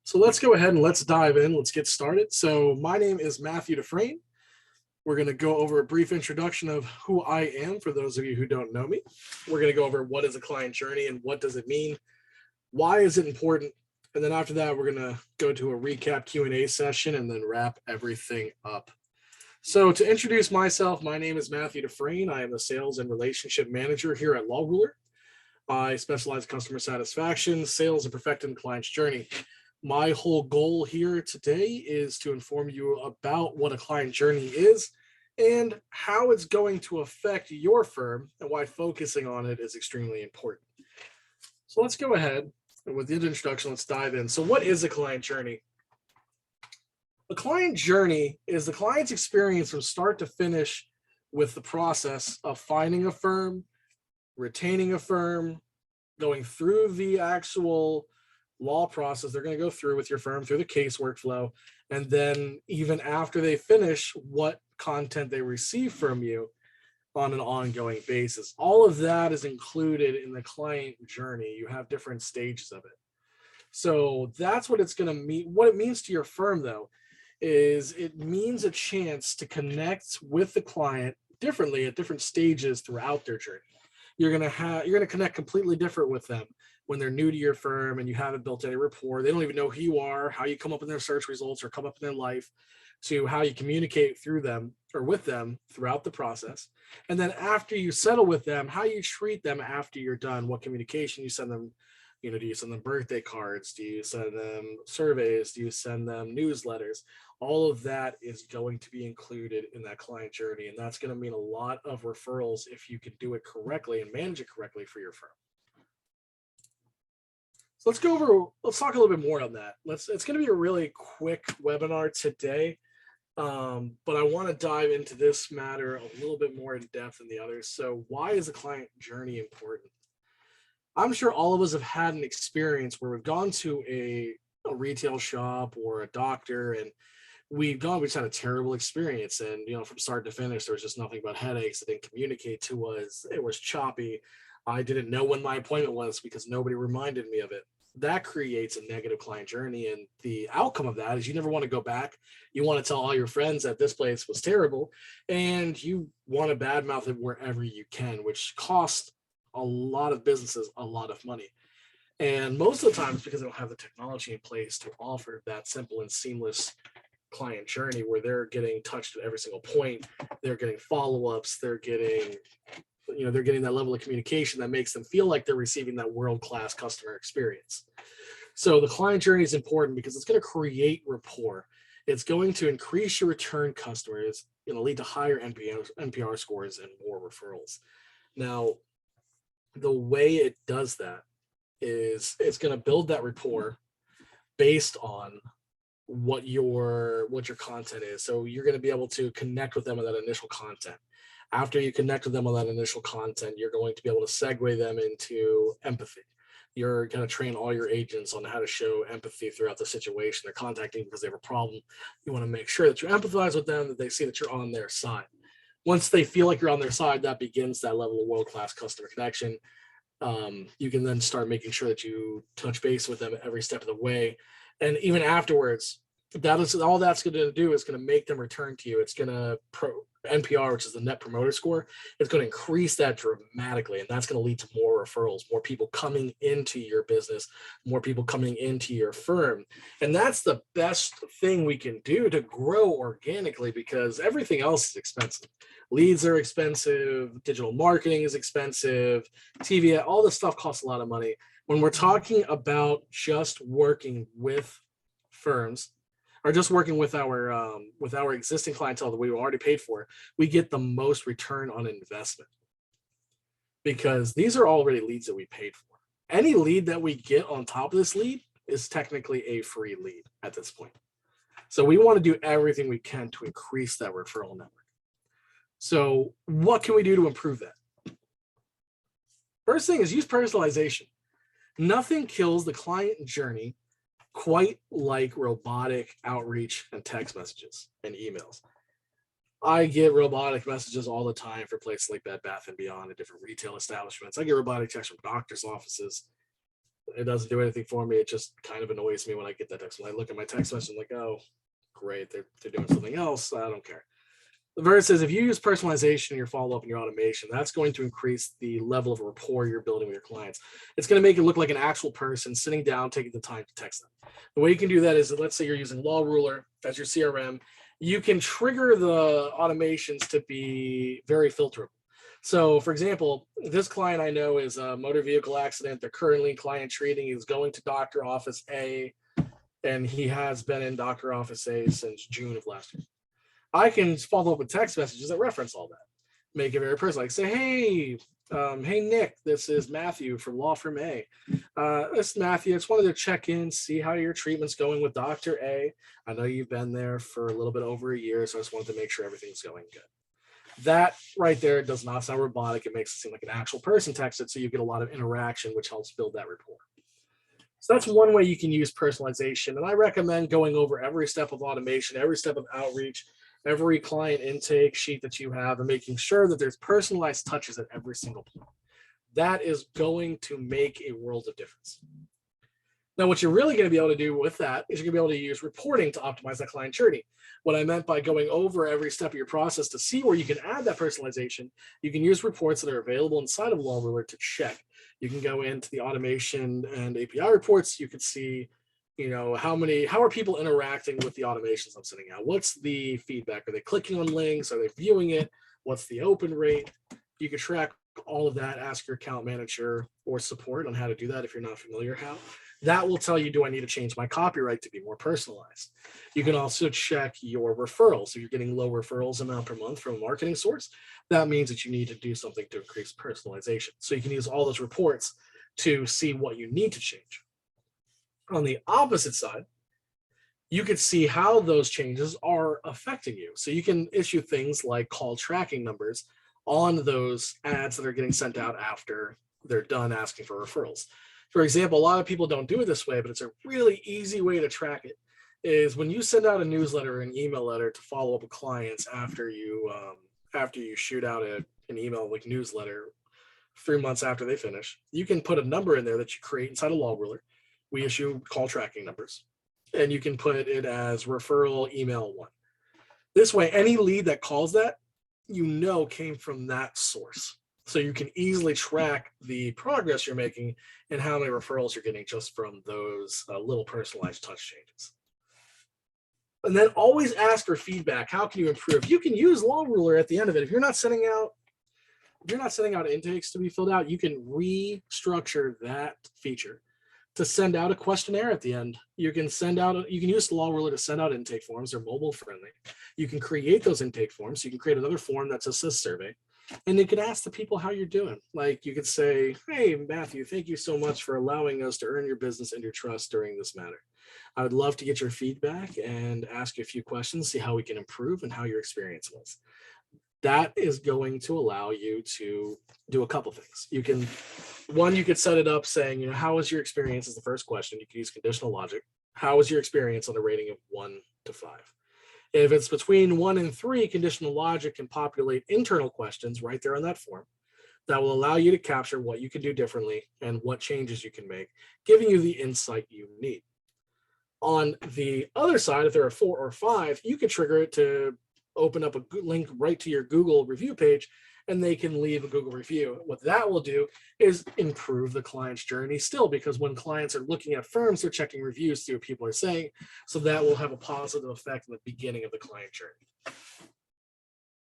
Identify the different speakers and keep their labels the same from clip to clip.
Speaker 1: So let's go ahead and let's dive in. Let's get started. So my name is Matthew Dufresne. We're going to go over a brief introduction of who I am for those of you who don't know me. We're going to go over what is a client journey and what does it mean? Why is it important? And then after that, we're going to go to a recap Q&A session and then wrap everything up. So to introduce myself, my name is Matthew Dufresne. I am a sales and relationship manager here at Law Ruler. I specialize in customer satisfaction, sales, and perfecting the client's journey. My whole goal here today is to inform you about what a client journey is and how it's going to affect your firm and why focusing on it is extremely important. So let's go ahead and with the introduction, let's dive in. So what is a client journey? A client journey is the client's experience from start to finish with the process of finding a firm, retaining a firm, going through the actual law process they're going to go through with your firm through the case workflow, and then even after they finish, what content they receive from you on an ongoing basis. All of that is included in the client journey. You have different stages of it. So that's what it's going to mean. What it means to your firm, though, is it means a chance to connect with the client differently at different stages throughout their journey. You're going to connect completely different with them when they're new to your firm and you haven't built any rapport. They don't even know who you are, how you come up in their search results or come up in their life, to how you communicate through them or with them throughout the process. And then after you settle with them, how you treat them after you're done, what communication you send them. Do you send them birthday cards? Do you send them surveys? Do you send them newsletters? All of that is going to be included in that client journey. And that's going to mean a lot of referrals if you can do it correctly and manage it correctly for your firm. So let's talk a little bit more on that. It's going to be a really quick webinar today, but I want to dive into this matter a little bit more in depth than the others. So why is a client journey important? I'm sure all of us have had an experience where we've gone to a retail shop or a doctor and we just had a terrible experience. And, from start to finish, there was just nothing but headaches. It didn't communicate to us. It was choppy. I didn't know when my appointment was because nobody reminded me of it. That creates a negative client journey. And the outcome of that is you never want to go back. You want to tell all your friends that this place was terrible and you want to badmouth it wherever you can, which costs a lot of businesses a lot of money. And most of the times because they don't have the technology in place to offer that simple and seamless client journey where they're getting touched at every single point, they're getting follow-ups, they're getting that level of communication that makes them feel like they're receiving that world-class customer experience. So the client journey is important because it's going to create rapport. It's going to increase your return customers. It's going to lead to higher NPR scores and more referrals. Now, the way it does that is it's going to build that rapport based on what your content is. So you're going to be able to connect with them on that initial content. After you connect with them on that initial content, you're going to be able to segue them into empathy. You're going to train all your agents on how to show empathy throughout the situation. They're contacting because they have a problem. You want to make sure that you empathize with them, that they see that you're on their side. Once they feel like you're on their side, that begins that level of world-class customer connection. You can then start making sure that you touch base with them every step of the way. And even afterwards, all that's going to do is going to make them return to you. It's going to NPR, which is the net promoter score, it's going to increase that dramatically. And that's going to lead to more referrals, more people coming into your business, more people coming into your firm. And that's the best thing we can do to grow organically because everything else is expensive. Leads are expensive. Digital marketing is expensive. TV, all this stuff costs a lot of money. When we're talking about just working with firms, or just working with our existing clientele that we already paid for, we get the most return on investment because these are already leads that we paid for. Any lead that we get on top of this lead is technically a free lead at this point. So we want to do everything we can to increase that referral network. So what can we do to improve that? First thing is use personalization. Nothing kills the client journey quite like robotic outreach and text messages and emails. I get robotic messages all the time for places like Bed Bath & Beyond and different retail establishments. I get robotic texts from doctors' offices. It doesn't do anything for me. It just kind of annoys me when I get that text. When I look at my text message, I'm like, oh, great, they're doing something else. I don't care. Versus if you use personalization in your follow-up and your automation, that's going to increase the level of rapport you're building with your clients. It's going to make it look like an actual person sitting down, taking the time to text them. The way you can do that is, let's say you're using Law Ruler as your CRM, you can trigger the automations to be very filterable. So, for example, this client I know is a motor vehicle accident. They're currently in client treating. He's going to doctor office A, and he has been in doctor office A since June of last year. I can follow up with text messages that reference all that, make it very personal. Like say, hey Nick, this is Matthew from Law Firm A. This is Matthew. I just wanted to check in, see how your treatment's going with Dr. A. I know you've been there for a little bit over a year, so I just wanted to make sure everything's going good. That right there does not sound robotic. It makes it seem like an actual person texted, so you get a lot of interaction, which helps build that rapport. So that's one way you can use personalization. And I recommend going over every step of automation, every step of outreach, every client intake sheet that you have, and making sure that there's personalized touches at every single point. That is going to make a world of difference. Now, what you're really going to be able to do with that is you're going to be able to use reporting to optimize that client journey. What I meant by going over every step of your process to see where you can add that personalization, you can use reports that are available inside of Law Ruler to check. You can go into the automation and API reports. You can see, how are people interacting with the automations I'm sending out? What's the feedback? Are they clicking on links? Are they viewing it? What's the open rate? You can track all of that. Ask your account manager or support on how to do that if you're not familiar how. That will tell you, do I need to change my copyright to be more personalized? You can also check your referrals. If you're getting low referrals amount per month from a marketing source, that means that you need to do something to increase personalization. So you can use all those reports to see what you need to change. On the opposite side, you could see how those changes are affecting you. So you can issue things like call tracking numbers on those ads that are getting sent out after they're done asking for referrals. For example, a lot of people don't do it this way, but it's a really easy way to track it, is when you send out a newsletter or an email letter to follow up with clients after you shoot out an email like newsletter 3 months after they finish, you can put a number in there that you create inside a Law Ruler. We issue call tracking numbers, and you can put it as referral email 1. This way, any lead that calls that, came from that source. So you can easily track the progress you're making and how many referrals you're getting just from those little personalized touch changes. And then always ask for feedback. How can you improve? You can use Law Ruler at the end of it. If you're not sending out intakes to be filled out, you can restructure that feature to send out a questionnaire at the end. You can use the Law Ruler to send out intake forms. They're mobile friendly. You can create those intake forms. You can create another form that just says survey. And you can ask the people how you're doing. Like you could say, hey, Matthew, thank you so much for allowing us to earn your business and your trust during this matter. I would love to get your feedback and ask you a few questions, see how we can improve and how your experience was. That is going to allow you to do a couple things. You could set it up saying, how was your experience is the first question. You can use conditional logic. How was your experience on a rating of 1 to 5? If it's between 1 and 3, conditional logic can populate internal questions right there on that form that will allow you to capture what you can do differently and what changes you can make, giving you the insight you need. On the other side, if there are 4 or 5, you can trigger it to open up a link right to your Google review page, and they can leave a Google review. What that will do is improve the client's journey still, because when clients are looking at firms, they're checking reviews, see what people are saying. So that will have a positive effect in the beginning of the client journey.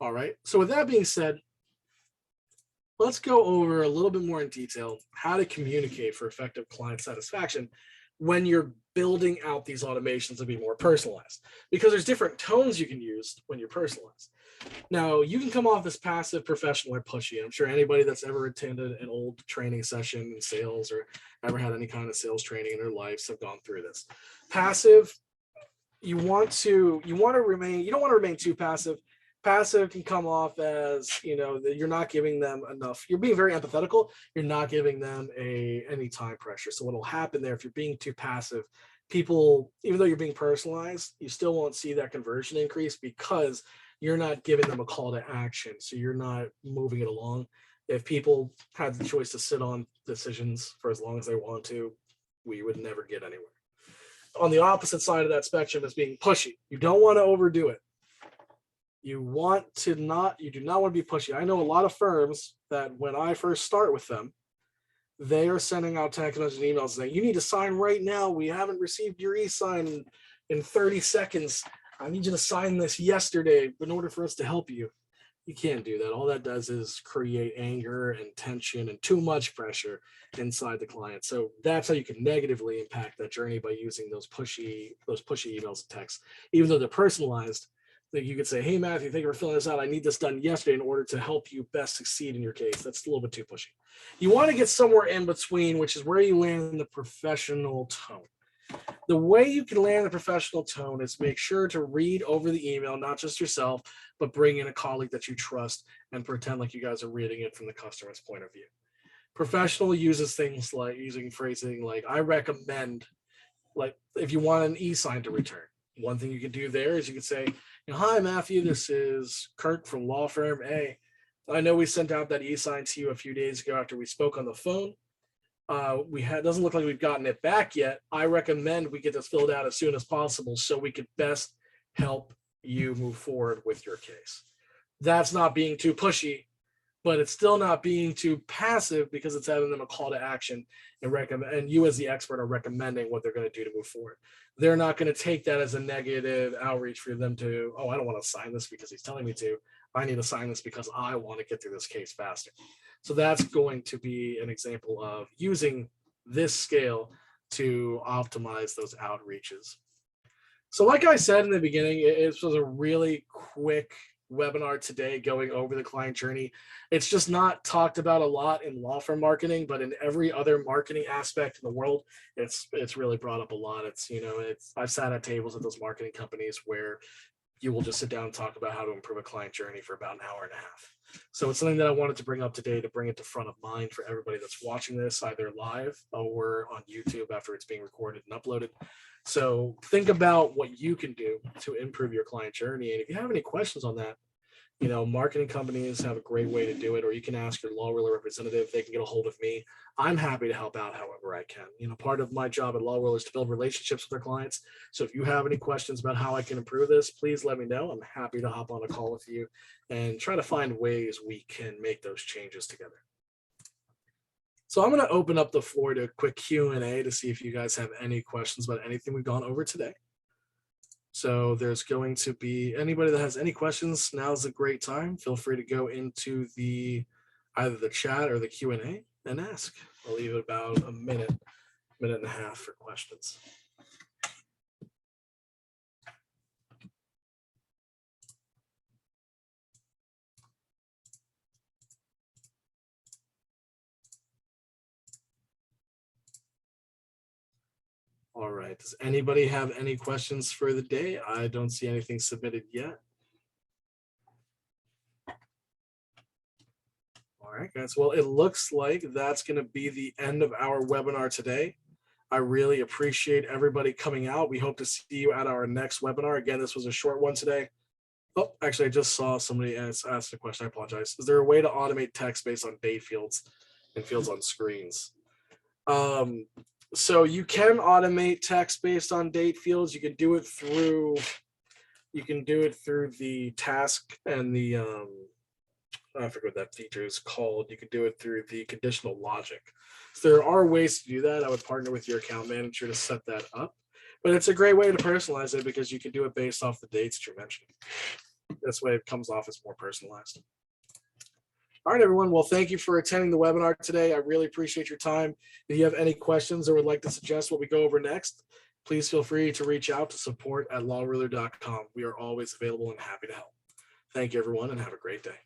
Speaker 1: All right. So with that being said, let's go over a little bit more in detail how to communicate for effective client satisfaction when you're building out these automations to be more personalized, because there's different tones you can use when you're personalized. Now, you can come off as passive, professional, or pushy. I'm sure anybody that's ever attended an old training session in sales or ever had any kind of sales training in their lives have gone through this. Passive, you don't want to remain too passive. Passive can come off as, that you're not giving them enough. You're being very empathetical. You're not giving them any time pressure. So what will happen there, if you're being too passive, people, even though you're being personalized, you still won't see that conversion increase because you're not giving them a call to action. So you're not moving it along. If people had the choice to sit on decisions for as long as they want to, we would never get anywhere. On the opposite side of that spectrum is being pushy. You don't want to overdo it. You do not want to be pushy. I know a lot of firms that when I first start with them, they are sending out text messages and emails saying, you need to sign right now. We haven't received your e-sign in 30 seconds. I need you to sign this yesterday in order for us to help you. You can't do that. All that does is create anger and tension and too much pressure inside the client. So that's how you can negatively impact that journey, by using those pushy emails and texts. Even though they're personalized, that you could say, hey, Matthew, thank you for filling this out. I need this done yesterday in order to help you best succeed in your case. That's a little bit too pushy. You want to get somewhere in between, which is where you land in the professional tone. The way you can land the professional tone is make sure to read over the email, not just yourself, but bring in a colleague that you trust and pretend like you guys are reading it from the customer's point of view. Professional uses things like using phrasing like, I recommend, like if you want an e-sign to return, one thing you can do there is you could say, hi, Matthew, this is Kirk from law firm A. I know we sent out that e-sign to you a few days ago after we spoke on the phone. Doesn't look like we've gotten it back yet. I recommend we get this filled out as soon as possible so we could best help you move forward with your case. That's not being too pushy, but it's still not being too passive, because it's having them a call to action and you as the expert are recommending what they're going to do to move forward. They're not going to take that as a negative outreach for them to, oh, I don't want to sign this because he's telling me to. I need to sign this because I want to get through this case faster. So that's going to be an example of using this scale to optimize those outreaches. So like I said in the beginning, it was a really quick webinar today going over the client journey. It's just not talked about a lot in law firm marketing, but in every other marketing aspect in the world, it's really brought up a lot. I've sat at tables at those marketing companies where you will just sit down and talk about how to improve a client journey for about an hour and a half. So it's something that I wanted to bring up today to bring it to front of mind for everybody that's watching this either live or on YouTube after it's being recorded and uploaded. So think about what you can do to improve your client journey. And if you have any questions on that, marketing companies have a great way to do it, or you can ask your law ruler representative. They can get a hold of me. I'm happy to help out however I can. Part of my job at Law Ruler is to build relationships with their clients. So if you have any questions about how I can improve this, please let me know. I'm happy to hop on a call with you and try to find ways we can make those changes together. So I'm going to open up the floor to a quick Q&A to see if you guys have any questions about anything we've gone over today. So there's going to be anybody that has any questions. Now's a great time. Feel free to go into either the chat or the Q&A and ask. I'll leave it about a minute and a half for questions. All right. Does anybody have any questions for the day? I don't see anything submitted yet. All right, guys. Well, it looks like that's going to be the end of our webinar today. I really appreciate everybody coming out. We hope to see you at our next webinar. Again, this was a short one today. Oh, actually, I just saw somebody ask a question. I apologize. Is there a way to automate text based on date fields and fields on screens? So you can automate text based on date fields. You can do it through the task and the I forget what that feature is called. You can do it through the conditional logic. So there are ways to do that. I would partner with your account manager to set that up. But it's a great way to personalize it because you can do it based off the dates that you're mentioning. This way it comes off as more personalized. All right, everyone. Well, thank you for attending the webinar today. I really appreciate your time. If you have any questions or would like to suggest what we go over next, please feel free to reach out to support@lawruler.com. We are always available and happy to help. Thank you, everyone, and have a great day.